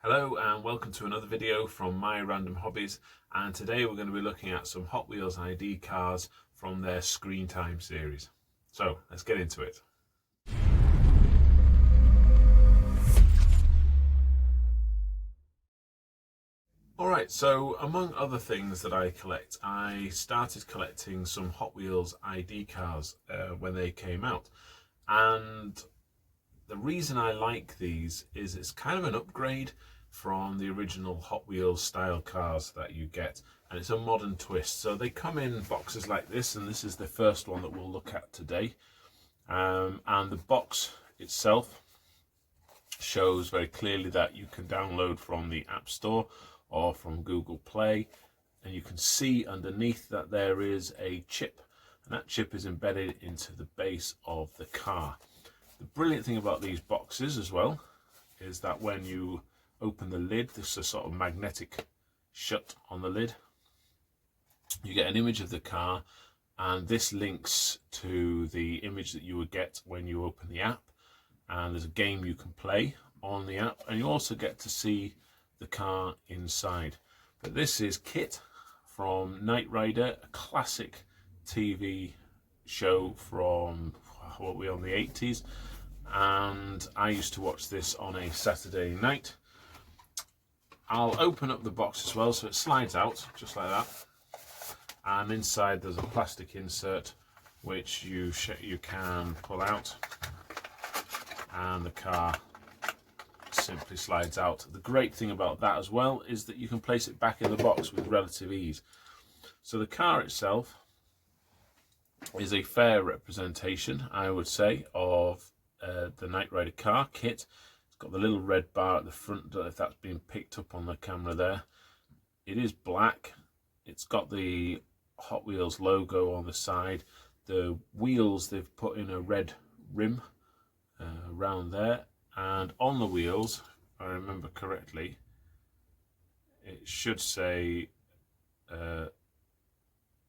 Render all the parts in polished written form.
Hello and welcome to another video from My Random Hobbies, and today we're going to be looking at some Hot Wheels ID cars from their Screen Time series. So let's get into it. Alright, so among other things that I collect, I started collecting some Hot Wheels ID cars when they came out. And the reason I like these is it's kind of an upgrade from the original Hot Wheels style cars that you get, and it's a modern twist. So they come in boxes like this, and this is the first one that we'll look at today. And the box itself shows very clearly that you can download from the App Store or from Google Play, and you can see underneath that there is a chip, and that chip is embedded into the base of the car. The brilliant thing about these boxes as well is that when you open the lid, this is a sort of magnetic shut on the lid, you get an image of the car, and this links to the image that you would get when you open the app, and there's a game you can play on the app, and you also get to see the car inside. But this is Kit from Knight Rider, a classic TV show from what we on the 80s, and I used to watch this on a Saturday night. I'll open up the box as well, so it slides out just like that, and inside there's a plastic insert which you can pull out, and the car simply slides out. The great thing about that as well is that you can place it back in the box with relative ease. So the car itself is a fair representation, I would say, of the Knight Rider car Kit. It's got the little red bar at the front, if that's being picked up on the camera there. It is black. It's got the Hot Wheels logo on the side. The wheels, they've put in a red rim around there, and on the wheels, if I remember correctly, it should say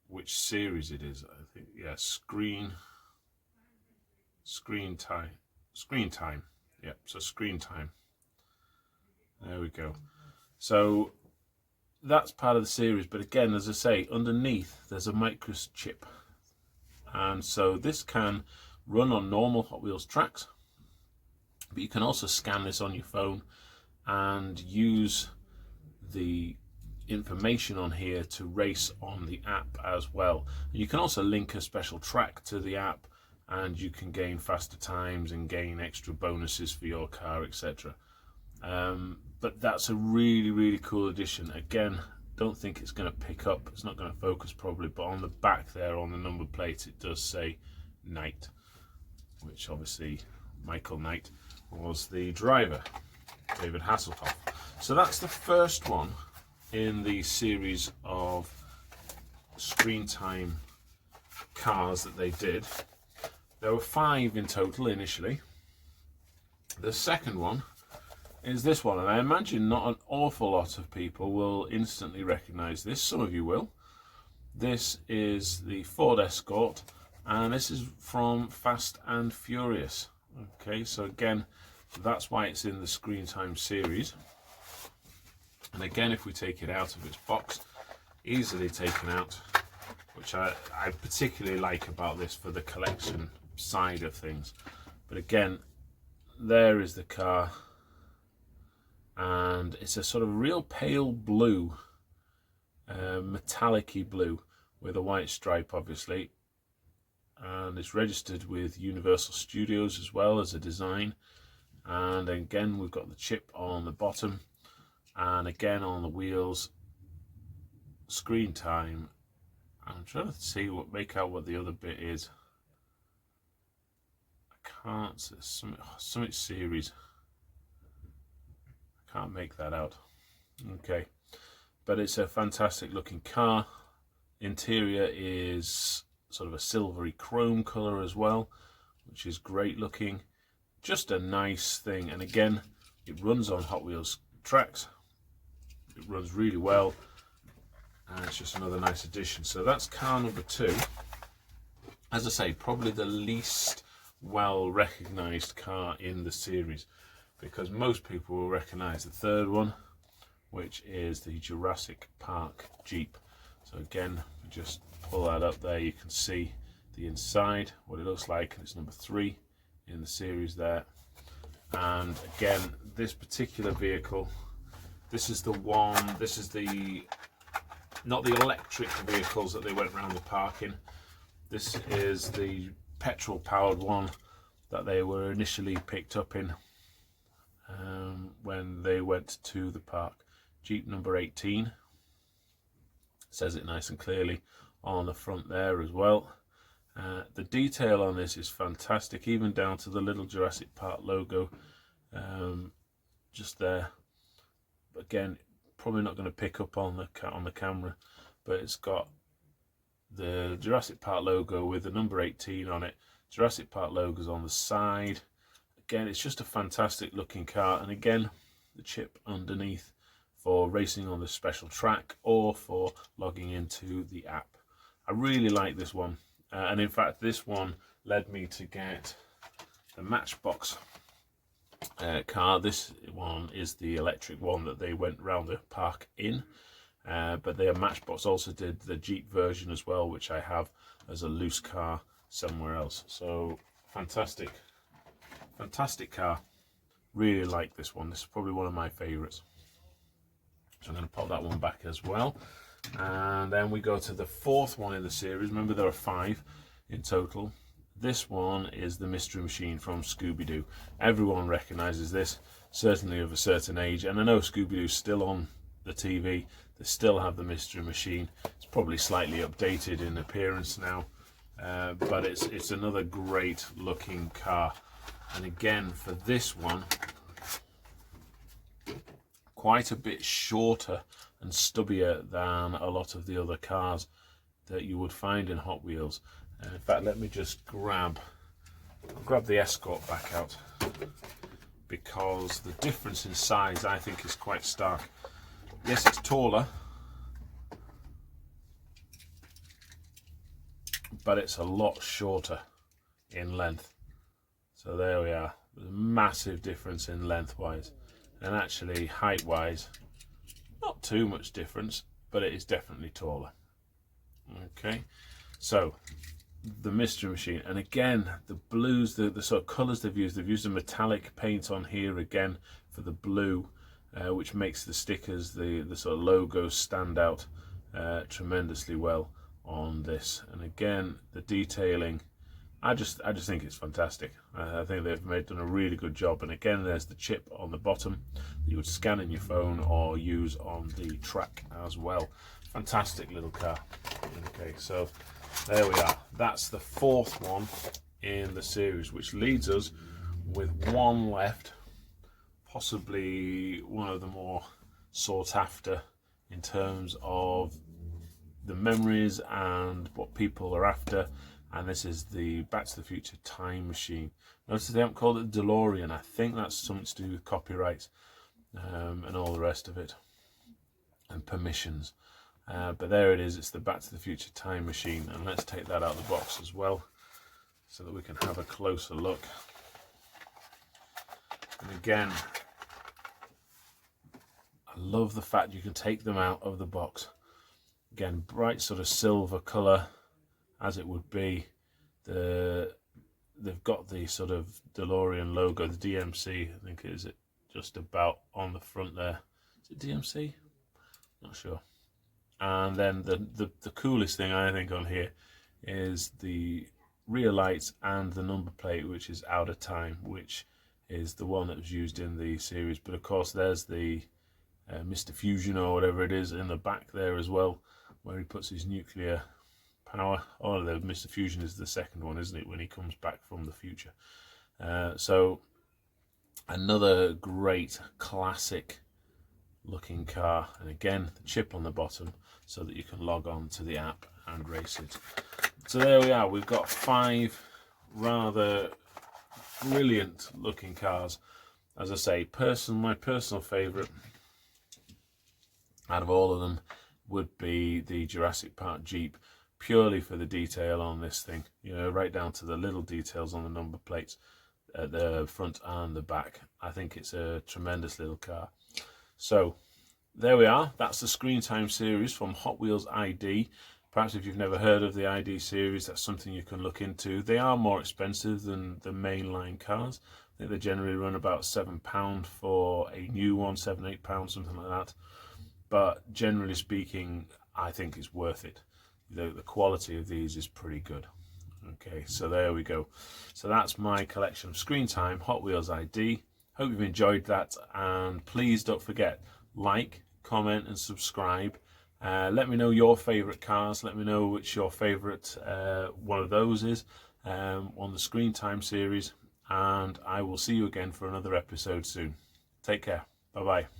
which series it is. I think, yeah, Screen Time. Yep, so Screen Time. There we go. So that's part of the series, but again, as I say, underneath there's a microchip, and so this can run on normal Hot Wheels tracks, but you can also scan this on your phone and use the information on here to race on the app as well. You can also link a special track to the app, and you can gain faster times and gain extra bonuses for your car, etc. But that's a really cool addition. Again, don't think it's going to pick up, it's not going to focus probably, but on the back there on the number plate it does say Knight, which obviously Michael Knight was the driver, David Hasselhoff. So that's the first one in the series of Screen Time cars that they did. There were 5 in total initially. The second one is this one, and I imagine not an awful lot of people will instantly recognize this. Some of you will. This is the Ford Escort, and this is from Fast and Furious. Okay, so again, that's why it's in the Screen Time series. And again, if we take it out of its box, easily taken out, which I particularly like about this for the collection side of things. But again, there is the car, and it's a sort of real pale blue, metallic-y blue with a white stripe obviously, and it's registered with Universal Studios as well as a design. And again, we've got the chip on the bottom, and again on the wheels, Screen Time. I'm trying to see make out what the other bit is. I can't. Something series. I can't make that out. Okay, but it's a fantastic looking car. Interior is sort of a silvery chrome color as well, which is great looking. Just a nice thing, and again, it runs on Hot Wheels tracks. It runs really well, and it's just another nice addition. So that's car number 2. As I say, probably the least well recognized car in the series. because most people will recognize the third one, which is the Jurassic Park Jeep. So again, just pull that up there, you can see the inside, what it looks like, and it's number 3 in the series there. And again, this particular vehicle, this is the one, this is the, not the electric vehicles that they went around the park in. This is the petrol powered one that they were initially picked up in when they went to the park. Jeep number 18, says it nice and clearly on the front there as well. The detail on this is fantastic, even down to the little Jurassic Park logo just there. Again, probably not going to pick up on the camera, but it's got the Jurassic Park logo with the number 18 on it. Jurassic Park logos on the side. Again, it's just a fantastic looking car, and again, the chip underneath for racing on the special track or for logging into the app. I really like this one, and in fact this one led me to get the Matchbox car. This one is the electric one that they went round the park in, but their Matchbox also did the Jeep version as well, which I have as a loose car somewhere else. So fantastic car. Really like this one. This is probably one of my favorites, so I'm going to pop that one back as well. And then we go to the 4th one in the series. Remember, there are 5 in total. This one is the Mystery Machine from Scooby-Doo. Everyone recognizes this, certainly of a certain age, and I know Scooby-Doo's still on the TV. They still have the Mystery Machine. It's probably slightly updated in appearance now, but it's another great looking car. And again, for this one, quite a bit shorter and stubbier than a lot of the other cars that you would find in Hot Wheels. In fact, let me just grab the Escort back out, because the difference in size I think is quite stark. Yes, it's taller, but it's a lot shorter in length. So there we are. There's a massive difference in length-wise, and actually height-wise, not too much difference, but it is definitely taller. Okay, so the Mystery Machine, and again the blues, the sort of colours they've used a metallic paint on here again for the blue, which makes the stickers, the sort of logos stand out tremendously well on this. And again, the detailing, I just think it's fantastic. I think they've done a really good job. And again, there's the chip on the bottom that you would scan in your phone or use on the track as well. Fantastic little car. Okay, so there we are. That's the 4th one in the series, which leads us with one left, possibly one of the more sought after in terms of the memories and what people are after, and this is the Back to the Future time machine. Notice they haven't called it DeLorean. I think that's something to do with copyright and all the rest of it, and permissions. But there it is, it's the Back to the Future time machine, and let's take that out of the box as well so that we can have a closer look. And again, I love the fact you can take them out of the box. Again, bright sort of silver colour as it would be. They've got the sort of DeLorean logo, the DMC, I think it is it just about on the front there. Is it DMC? Not sure. And then the coolest thing I think on here is the rear lights and the number plate, which is Out of Time, which is the one that was used in the series. But of course there's the Mr. Fusion or whatever it is in the back there as well, where he puts his nuclear power. Oh, the Mr. Fusion is the second one, isn't it, when he comes back from the future. So another great classic looking car, and again the chip on the bottom so that you can log on to the app and race it. So there we are, we've got 5 rather brilliant looking cars. As I say, my personal favourite out of all of them would be the Jurassic Park Jeep, purely for the detail on this thing, you know, right down to the little details on the number plates. at the front and the back. I think it's a tremendous little car. So there we are. That's the Screen Time series from Hot Wheels ID. Perhaps if you've never heard of the ID series, that's something you can look into. They are more expensive than the mainline cars. I think they generally run about £7 for a new one, £7-8, something like that. But generally speaking, I think it's worth it. The quality of these is pretty good. Okay, so there we go. So that's my collection of Screen Time Hot Wheels ID. Hope you've enjoyed that, and please don't forget, like, comment and subscribe. Let me know your favourite cars. Let me know which your favourite one of those is on the Screen Time series, and I will see you again for another episode soon. Take care. Bye bye.